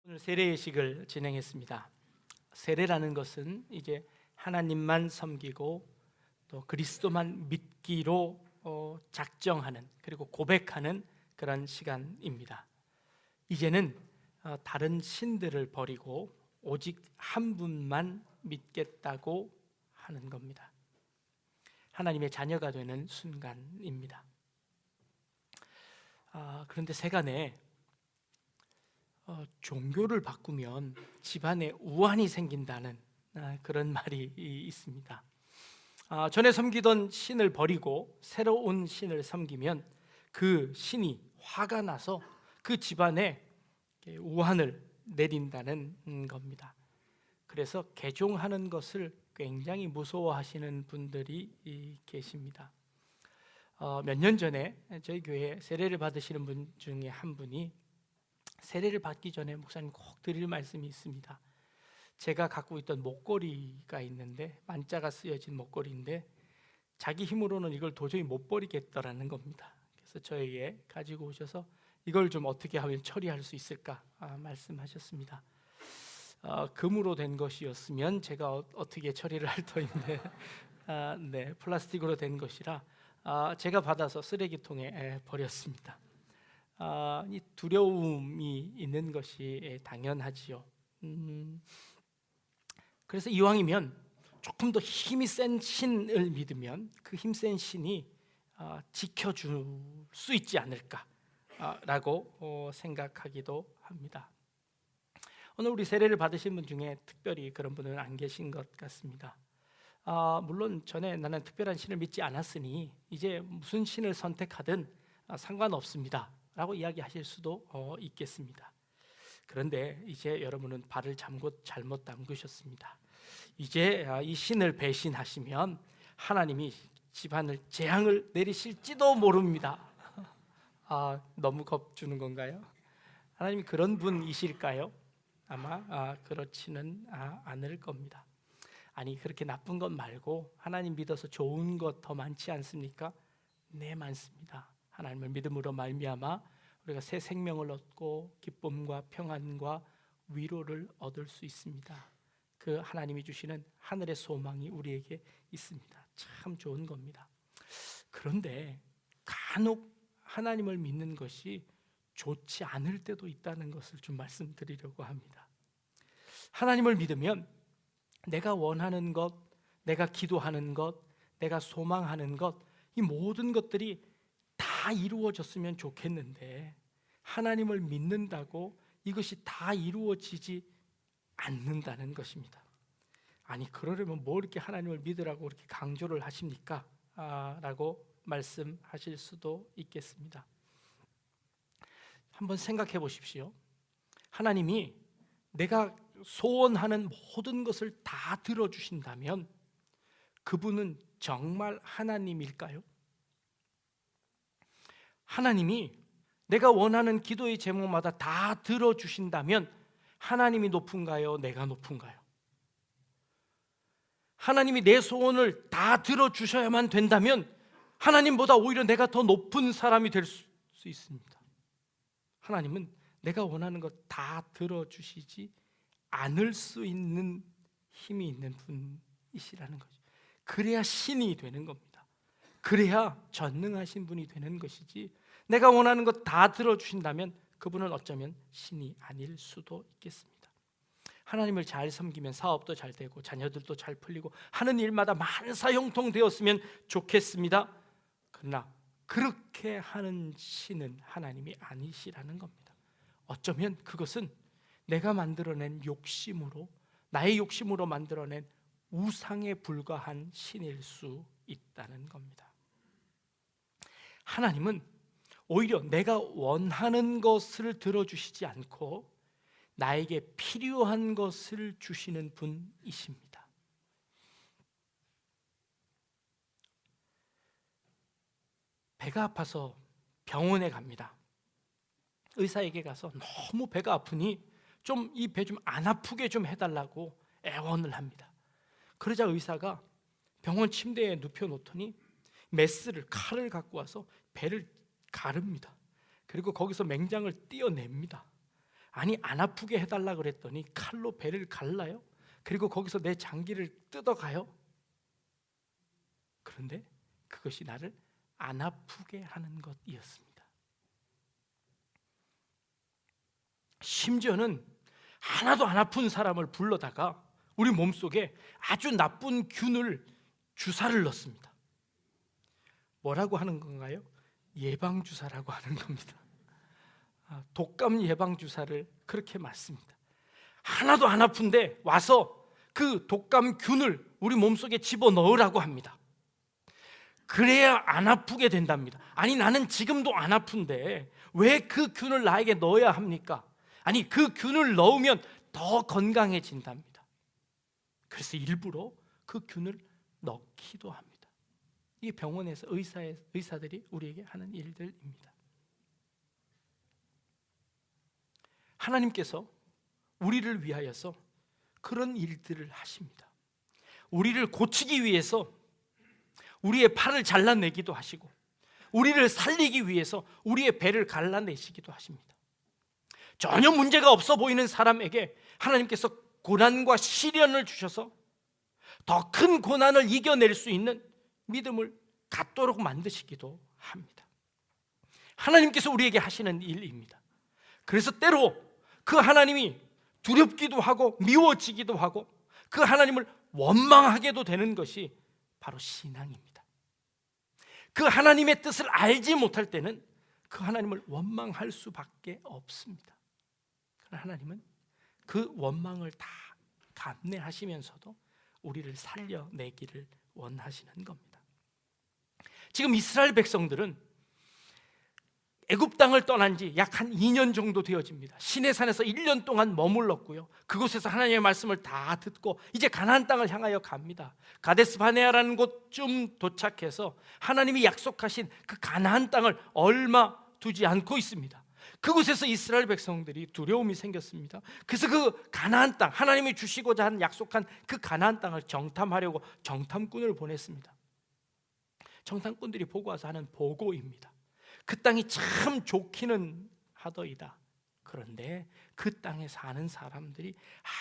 오늘 세례의식을 진행했습니다. 세례라는 것은 이제 하나님만 섬기고 또 그리스도만 믿기로 작정하는, 그리고 고백하는 그런 시간입니다. 이제는 다른 신들을 버리고 오직 한 분만 믿겠다고 하는 겁니다. 하나님의 자녀가 되는 순간입니다. 그런데 세간에 종교를 바꾸면 집안에 우환이 생긴다는 그런 말이 있습니다. 전에 섬기던 신을 버리고 새로운 신을 섬기면 그 신이 화가 나서 그 집안에 우환을 내린다는 겁니다. 그래서 개종하는 것을 굉장히 무서워하시는 분들이 계십니다. 몇 년 전에 저희 교회에 세례를 받으시는 분 중에 한 분이 세례를 받기 전에 목사님 꼭 드릴 말씀이 있습니다. 제가 갖고 있던 목걸이가 있는데, 만자가 쓰여진 목걸이인데 자기 힘으로는 이걸 도저히 못 버리겠더라는 겁니다. 그래서 저에게 가지고 오셔서 이걸 좀 어떻게 하면 처리할 수 있을까 말씀하셨습니다. 금으로 된 것이었으면 제가 어떻게 처리를 할 터인데 네, 플라스틱으로 된 것이라 제가 받아서 쓰레기통에 버렸습니다. 이 두려움이 있는 것이 당연하지요. 그래서 이왕이면 조금 더 힘이 센 신을 믿으면 그 힘센 신이 지켜줄 수 있지 않을까라고 생각하기도 합니다. 오늘 우리 세례를 받으신 분 중에 특별히 그런 분은 안 계신 것 같습니다. 물론 전에 나는 특별한 신을 믿지 않았으니 이제 무슨 신을 선택하든 상관없습니다 라고 이야기하실 수도 있겠습니다. 그런데 이제 여러분은 발을 잘못 담그셨습니다. 이제 이 신을 배신하시면 하나님이 집안을 재앙을 내리실지도 모릅니다. 너무 겁주는 건가요? 하나님이 그런 분이실까요? 아마 그렇지는 않을 겁니다. 아니, 그렇게 나쁜 것 말고 하나님 믿어서 좋은 것 더 많지 않습니까? 네, 많습니다. 하나님을 믿음으로 말미암아 우리가 새 생명을 얻고 기쁨과 평안과 위로를 얻을 수 있습니다. 그 하나님이 주시는 하늘의 소망이 우리에게 있습니다. 참 좋은 겁니다. 그런데 간혹 하나님을 믿는 것이 좋지 않을 때도 있다는 것을 좀 말씀드리려고 합니다. 하나님을 믿으면 내가 원하는 것, 내가 기도하는 것, 내가 소망하는 것, 이 모든 것들이 다 이루어졌으면 좋겠는데 하나님을 믿는다고 이것이 다 이루어지지 않는다는 것입니다. 아니, 그러려면 뭐 이렇게 하나님을 믿으라고 그렇게 강조를 하십니까? 라고 말씀하실 수도 있겠습니다. 한번 생각해 보십시오. 하나님이 내가 소원하는 모든 것을 다 들어주신다면 그분은 정말 하나님일까요? 하나님이 내가 원하는 기도의 제목마다 다 들어주신다면 하나님이 높은가요? 내가 높은가요? 하나님이 내 소원을 다 들어주셔야만 된다면 하나님보다 오히려 내가 더 높은 사람이 될 수 있습니다. 하나님은 내가 원하는 것 다 들어주시지 않을 수 있는 힘이 있는 분이시라는 거죠. 그래야 신이 되는 겁니다. 그래야 전능하신 분이 되는 것이지, 내가 원하는 것 다 들어주신다면 그분은 어쩌면 신이 아닐 수도 있겠습니다. 하나님을 잘 섬기면 사업도 잘 되고 자녀들도 잘 풀리고 하는 일마다 만사형통 되었으면 좋겠습니다. 그러나 그렇게 하는 신은 하나님이 아니시라는 겁니다. 어쩌면 그것은 내가 만들어낸 욕심으로, 나의 욕심으로 만들어낸 우상에 불과한 신일 수 있다는 겁니다. 하나님은 오히려 내가 원하는 것을 들어주시지 않고 나에게 필요한 것을 주시는 분이십니다. 배가 아파서 병원에 갑니다. 의사에게 가서 너무 배가 아프니 좀 이 배 좀 안 아프게 좀 해달라고 애원을 합니다. 그러자 의사가 병원 침대에 눕혀놓더니 메스를, 칼을 갖고 와서 배를 가릅니다. 그리고 거기서 맹장을 떼어냅니다. 아니 안 아프게 해달라 그랬더니 칼로 배를 갈라요. 그리고 거기서 내 장기를 뜯어가요. 그런데 그것이 나를 안 아프게 하는 것이었습니다. 심지어는 하나도 안 아픈 사람을 불러다가 우리 몸속에 아주 나쁜 균을 주사를 넣습니다. 뭐라고 하는 건가요? 예방주사라고 하는 겁니다. 독감 예방주사를 그렇게 맞습니다. 하나도 안 아픈데 와서 그 독감 균을 우리 몸속에 집어넣으라고 합니다. 그래야 안 아프게 된답니다. 아니 나는 지금도 안 아픈데 왜 그 균을 나에게 넣어야 합니까? 아니 그 균을 넣으면 더 건강해진답니다. 그래서 일부러 그 균을 넣기도 합니다. 이게 병원에서 의사들이 우리에게 하는 일들입니다. 하나님께서 우리를 위하여서 그런 일들을 하십니다. 우리를 고치기 위해서 우리의 팔을 잘라내기도 하시고 우리를 살리기 위해서 우리의 배를 갈라내시기도 하십니다. 전혀 문제가 없어 보이는 사람에게 하나님께서 고난과 시련을 주셔서 더 큰 고난을 이겨낼 수 있는 믿음을 갖도록 만드시기도 합니다. 하나님께서 우리에게 하시는 일입니다. 그래서 때로 그 하나님이 두렵기도 하고 미워지기도 하고 그 하나님을 원망하게도 되는 것이 바로 신앙입니다. 그 하나님의 뜻을 알지 못할 때는 그 하나님을 원망할 수밖에 없습니다. 그러나 하나님은 그 원망을 다 감내하시면서도 우리를 살려내기를 원하시는 겁니다. 지금 이스라엘 백성들은 애굽 땅을 떠난 지 약 한 2년 정도 되어집니다. 시내산에서 1년 동안 머물렀고요. 그곳에서 하나님의 말씀을 다 듣고 이제 가나안 땅을 향하여 갑니다. 가데스 바네아라는 곳쯤 도착해서 하나님이 약속하신 그 가나안 땅을 얼마 두지 않고 있습니다. 그곳에서 이스라엘 백성들이 두려움이 생겼습니다. 그래서 그 가나안 땅, 하나님이 주시고자 한 약속한 그 가나안 땅을 정탐하려고 정탐꾼을 보냈습니다. 정탐꾼들이 보고 와서 하는 보고입니다. 그 땅이 참 좋기는 하더이다. 그런데 그 땅에 사는 사람들이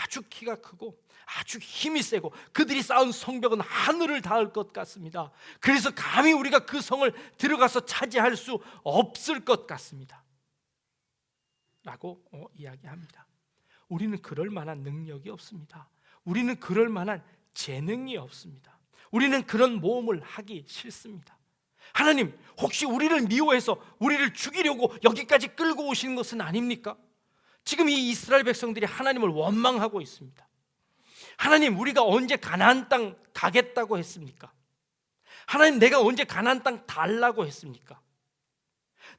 아주 키가 크고 아주 힘이 세고 그들이 쌓은 성벽은 하늘을 닿을 것 같습니다. 그래서 감히 우리가 그 성을 들어가서 차지할 수 없을 것 같습니다 라고 이야기합니다. 우리는 그럴 만한 능력이 없습니다. 우리는 그럴 만한 재능이 없습니다. 우리는 그런 모험을 하기 싫습니다. 하나님, 혹시 우리를 미워해서 우리를 죽이려고 여기까지 끌고 오시는 것은 아닙니까? 지금 이 이스라엘 백성들이 하나님을 원망하고 있습니다. 하나님, 우리가 언제 가나안 땅 가겠다고 했습니까? 하나님, 내가 언제 가나안 땅 달라고 했습니까?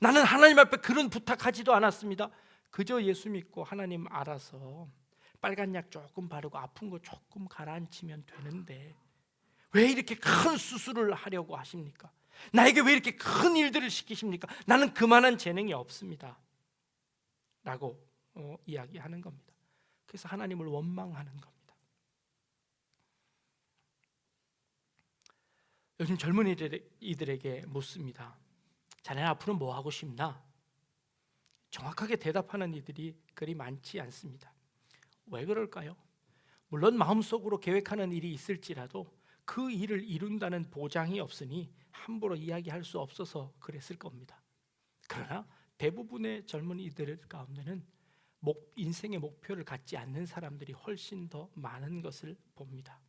나는 하나님 앞에 그런 부탁하지도 않았습니다. 그저 예수 믿고 하나님 알아서 빨간 약 조금 바르고 아픈 거 조금 가라앉히면 되는데 왜 이렇게 큰 수술을 하려고 하십니까? 나에게 왜 이렇게 큰 일들을 시키십니까? 나는 그만한 재능이 없습니다 라고 이야기하는 겁니다. 그래서 하나님을 원망하는 겁니다. 요즘 젊은이들에게 묻습니다. 자네는 앞으로 뭐 하고 싶나? 정확하게 대답하는 이들이 그리 많지 않습니다. 왜 그럴까요? 물론 마음속으로 계획하는 일이 있을지라도 그 일을 이룬다는 보장이 없으니 함부로 이야기할 수 없어서 그랬을 겁니다. 그러나 대부분의 젊은이들 가운데는 인생의 목표를 갖지 않는 사람들이 훨씬 더 많은 것을 봅니다.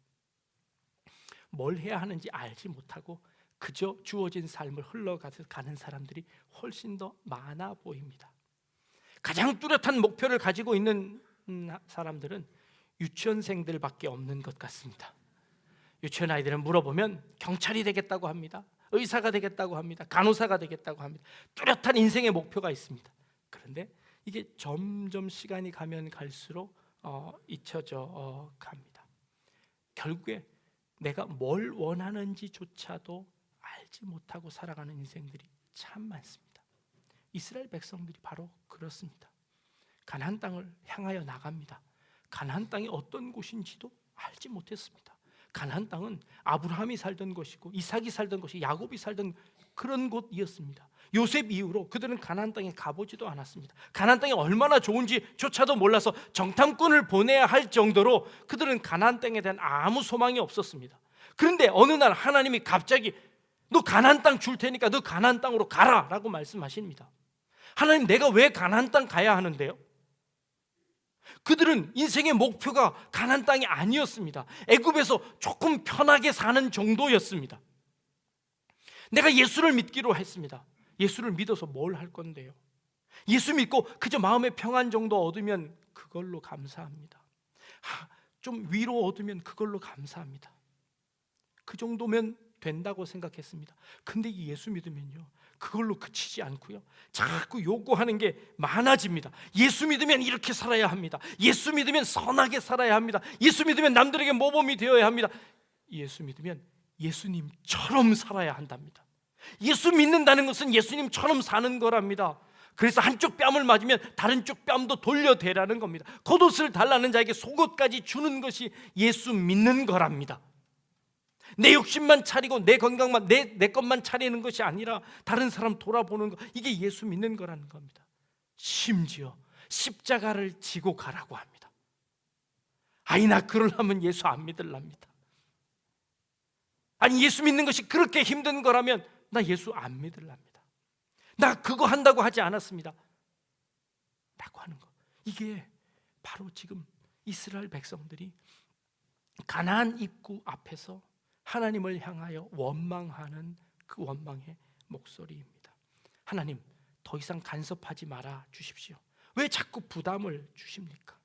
뭘 해야 하는지 알지 못하고 그저 주어진 삶을 흘러가는 사람들이 훨씬 더 많아 보입니다. 가장 뚜렷한 목표를 가지고 있는 사람들은 유치원생들밖에 없는 것 같습니다. 유치원 아이들은 물어보면 경찰이 되겠다고 합니다. 의사가 되겠다고 합니다. 간호사가 되겠다고 합니다. 뚜렷한 인생의 목표가 있습니다. 그런데 이게 점점 시간이 가면 갈수록 잊혀져 갑니다. 결국에 내가 뭘 원하는지조차도 알지 못하고 살아가는 인생들이 참 많습니다. 이스라엘 백성들이 바로 그렇습니다. 가나안 땅을 향하여 나갑니다. 가나안 땅이 어떤 곳인지도 알지 못했습니다. 가나안 땅은 아브라함이 살던 곳이고 이삭이 살던 곳이 야곱이 살던 그런 곳이었습니다. 요셉 이후로 그들은 가나안 땅에 가보지도 않았습니다. 가나안 땅이 얼마나 좋은지조차도 몰라서 정탐꾼을 보내야 할 정도로 그들은 가나안 땅에 대한 아무 소망이 없었습니다. 그런데 어느 날 하나님이 갑자기 너 가나안 땅 줄 테니까 너 가나안 땅으로 가라 라고 말씀하십니다. 하나님, 내가 왜 가나안 땅 가야 하는데요? 그들은 인생의 목표가 가나안 땅이 아니었습니다. 애굽에서 조금 편하게 사는 정도였습니다. 내가 예수를 믿기로 했습니다. 예수를 믿어서 뭘 할 건데요? 예수 믿고 그저 마음의 평안 정도 얻으면 그걸로 감사합니다. 좀 위로 얻으면 그걸로 감사합니다. 그 정도면 된다고 생각했습니다. 근데 이 예수 믿으면요, 그걸로 그치지 않고요, 자꾸 요구하는 게 많아집니다. 예수 믿으면 이렇게 살아야 합니다. 예수 믿으면 선하게 살아야 합니다. 예수 믿으면 남들에게 모범이 되어야 합니다. 예수 믿으면 예수님처럼 살아야 한답니다. 예수 믿는다는 것은 예수님처럼 사는 거랍니다. 그래서 한쪽 뺨을 맞으면 다른 쪽 뺨도 돌려대라는 겁니다. 겉옷을 달라는 자에게 속옷까지 주는 것이 예수 믿는 거랍니다. 내 욕심만 차리고 내 건강만 내 것만 차리는 것이 아니라 다른 사람 돌아보는 것, 이게 예수 믿는 거라는 겁니다. 심지어 십자가를 지고 가라고 합니다. 아니, 나 그러려면 예수 안 믿으랍니다. 아니, 예수 믿는 것이 그렇게 힘든 거라면 나 예수 안 믿으랍니다. 나 그거 한다고 하지 않았습니다 라고 하는 거. 이게 바로 지금 이스라엘 백성들이 가나안 입구 앞에서 하나님을 향하여 원망하는 그 원망의 목소리입니다. 하나님, 더 이상 간섭하지 말아 주십시오. 왜 자꾸 부담을 주십니까?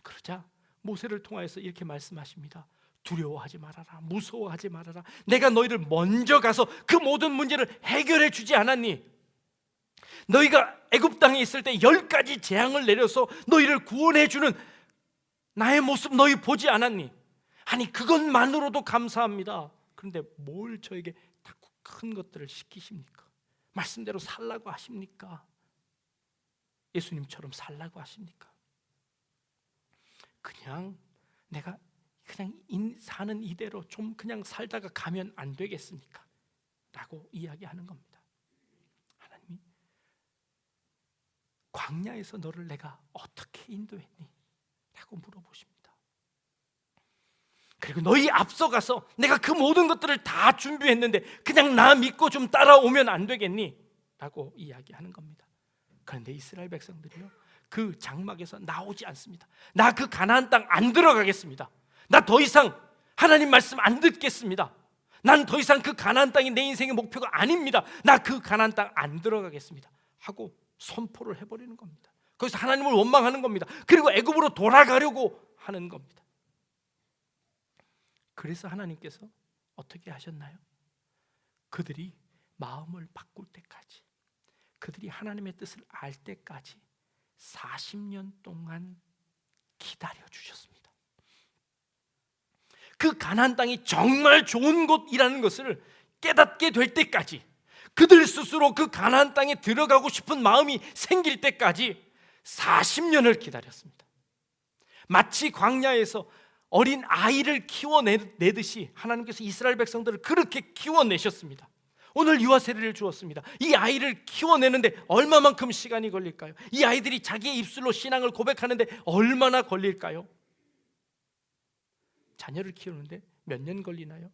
그러자 모세를 통하여서 이렇게 말씀하십니다. 두려워하지 말아라, 무서워하지 말아라. 내가 너희를 먼저 가서 그 모든 문제를 해결해 주지 않았니? 너희가 애굽 땅에 있을 때 10가지 재앙을 내려서 너희를 구원해 주는 나의 모습 너희 보지 않았니? 아니, 그것만으로도 감사합니다. 그런데 뭘 저에게 자꾸 큰 것들을 시키십니까? 말씀대로 살라고 하십니까? 예수님처럼 살라고 하십니까? 그냥 내가 그냥 사는 이대로 좀 그냥 살다가 가면 안 되겠습니까? 라고 이야기하는 겁니다. 하나님이 광야에서 너를 내가 어떻게 인도했니? 라고 물어보십니다. 그리고 너희 앞서가서 내가 그 모든 것들을 다 준비했는데 그냥 나 믿고 좀 따라오면 안 되겠니? 라고 이야기하는 겁니다. 그런데 이스라엘 백성들이요, 그 장막에서 나오지 않습니다. 나 그 가나안 땅 안 들어가겠습니다. 나 더 이상 하나님 말씀 안 듣겠습니다. 난 더 이상 그 가나안 땅이 내 인생의 목표가 아닙니다. 나 그 가나안 땅 안 들어가겠습니다 하고 선포를 해버리는 겁니다. 거기서 하나님을 원망하는 겁니다. 그리고 애굽으로 돌아가려고 하는 겁니다. 그래서 하나님께서 어떻게 하셨나요? 그들이 마음을 바꿀 때까지, 그들이 하나님의 뜻을 알 때까지 40년 동안 기다려 주셨습니다. 그 가나안 땅이 정말 좋은 곳이라는 것을 깨닫게 될 때까지, 그들 스스로 그 가나안 땅에 들어가고 싶은 마음이 생길 때까지 40년을 기다렸습니다. 마치 광야에서 어린 아이를 키워내듯이 하나님께서 이스라엘 백성들을 그렇게 키워내셨습니다. 오늘 유아 세례를 주었습니다. 이 아이를 키워내는데 얼마만큼 시간이 걸릴까요? 이 아이들이 자기의 입술로 신앙을 고백하는데 얼마나 걸릴까요? 자녀를 키우는데 몇 년 걸리나요?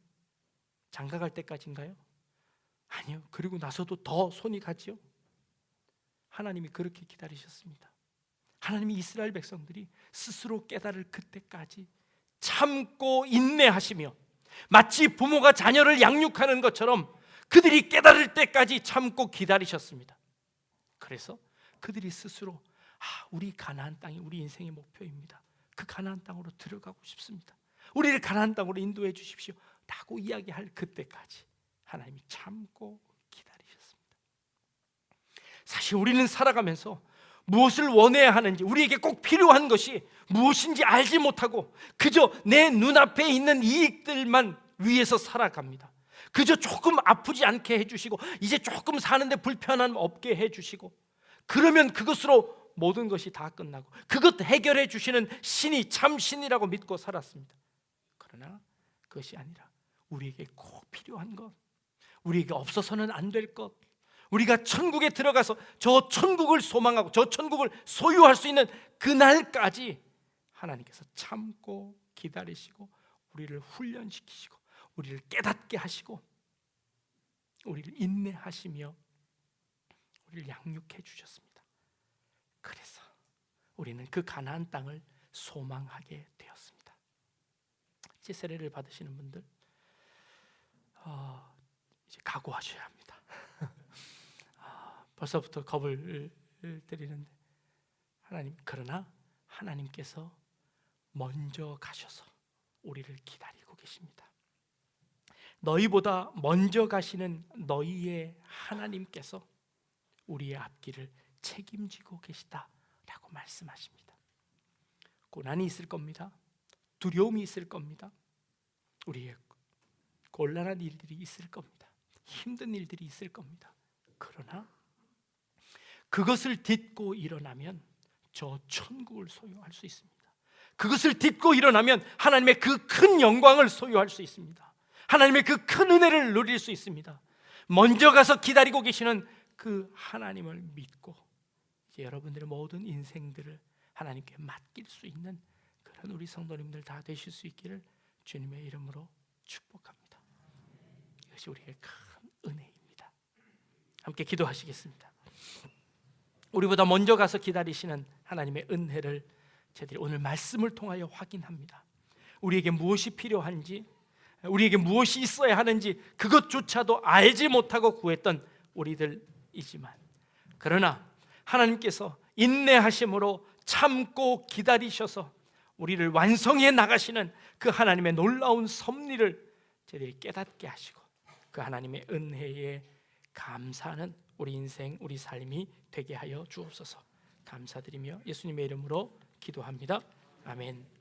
장가 갈 때까지인가요? 아니요. 그리고 나서도 더 손이 가지요. 하나님이 그렇게 기다리셨습니다. 하나님이 이스라엘 백성들이 스스로 깨달을 그때까지 참고 인내하시며, 마치 부모가 자녀를 양육하는 것처럼 그들이 깨달을 때까지 참고 기다리셨습니다. 그래서 그들이 스스로 우리 가나안 땅이 우리 인생의 목표입니다. 그 가나안 땅으로 들어가고 싶습니다. 우리를 가나안 땅으로 인도해 주십시오 라고 이야기할 그때까지 하나님이 참고 기다리셨습니다. 사실 우리는 살아가면서 무엇을 원해야 하는지, 우리에게 꼭 필요한 것이 무엇인지 알지 못하고 그저 내 눈앞에 있는 이익들만 위해서 살아갑니다. 그저 조금 아프지 않게 해주시고, 이제 조금 사는데 불편함 없게 해주시고, 그러면 그것으로 모든 것이 다 끝나고 그것 해결해 주시는 신이 참 신이라고 믿고 살았습니다. 그러나 그것이 아니라 우리에게 꼭 필요한 것, 우리에게 없어서는 안 될 것, 우리가 천국에 들어가서 저 천국을 소망하고 저 천국을 소유할 수 있는 그날까지 하나님께서 참고 기다리시고 우리를 훈련시키시고 우리를 깨닫게 하시고 우리를 인내하시며 우리를 양육해 주셨습니다. 그래서 우리는 그 가나안 땅을 소망하게 되었습니다. 이제 세례를 받으시는 분들 이제 각오하셔야 합니다. 벌써부터 겁을 드리는데 그러나 하나님께서 먼저 가셔서 우리를 기다리고 계십니다. 너희보다 먼저 가시는 너희의 하나님께서 우리의 앞길을 책임지고 계시다라고 말씀하십니다. 고난이 있을 겁니다. 두려움이 있을 겁니다. 우리의 곤란한 일들이 있을 겁니다. 힘든 일들이 있을 겁니다. 그러나 그것을 딛고 일어나면 저 천국을 소유할 수 있습니다. 그것을 딛고 일어나면 하나님의 그 큰 영광을 소유할 수 있습니다. 하나님의 그 큰 은혜를 누릴 수 있습니다. 먼저 가서 기다리고 계시는 그 하나님을 믿고 이제 여러분들의 모든 인생들을 하나님께 맡길 수 있는 그런 우리 성도님들 다 되실 수 있기를 주님의 이름으로 축복합니다. 이것이 우리의 큰 은혜입니다. 함께 기도하시겠습니다. 우리보다 먼저 가서 기다리시는 하나님의 은혜를 저희들이 오늘 말씀을 통하여 확인합니다. 우리에게 무엇이 필요한지, 우리에게 무엇이 있어야 하는지 그것조차도 알지 못하고 구했던 우리들이지만, 그러나 하나님께서 인내하심으로 참고 기다리셔서 우리를 완성해 나가시는 그 하나님의 놀라운 섭리를 저희들이 깨닫게 하시고 그 하나님의 은혜에 감사하는 우리 인생, 우리 삶이 되게 하여 주옵소서. 감사드리며 예수님의 이름으로 기도합니다. 아멘.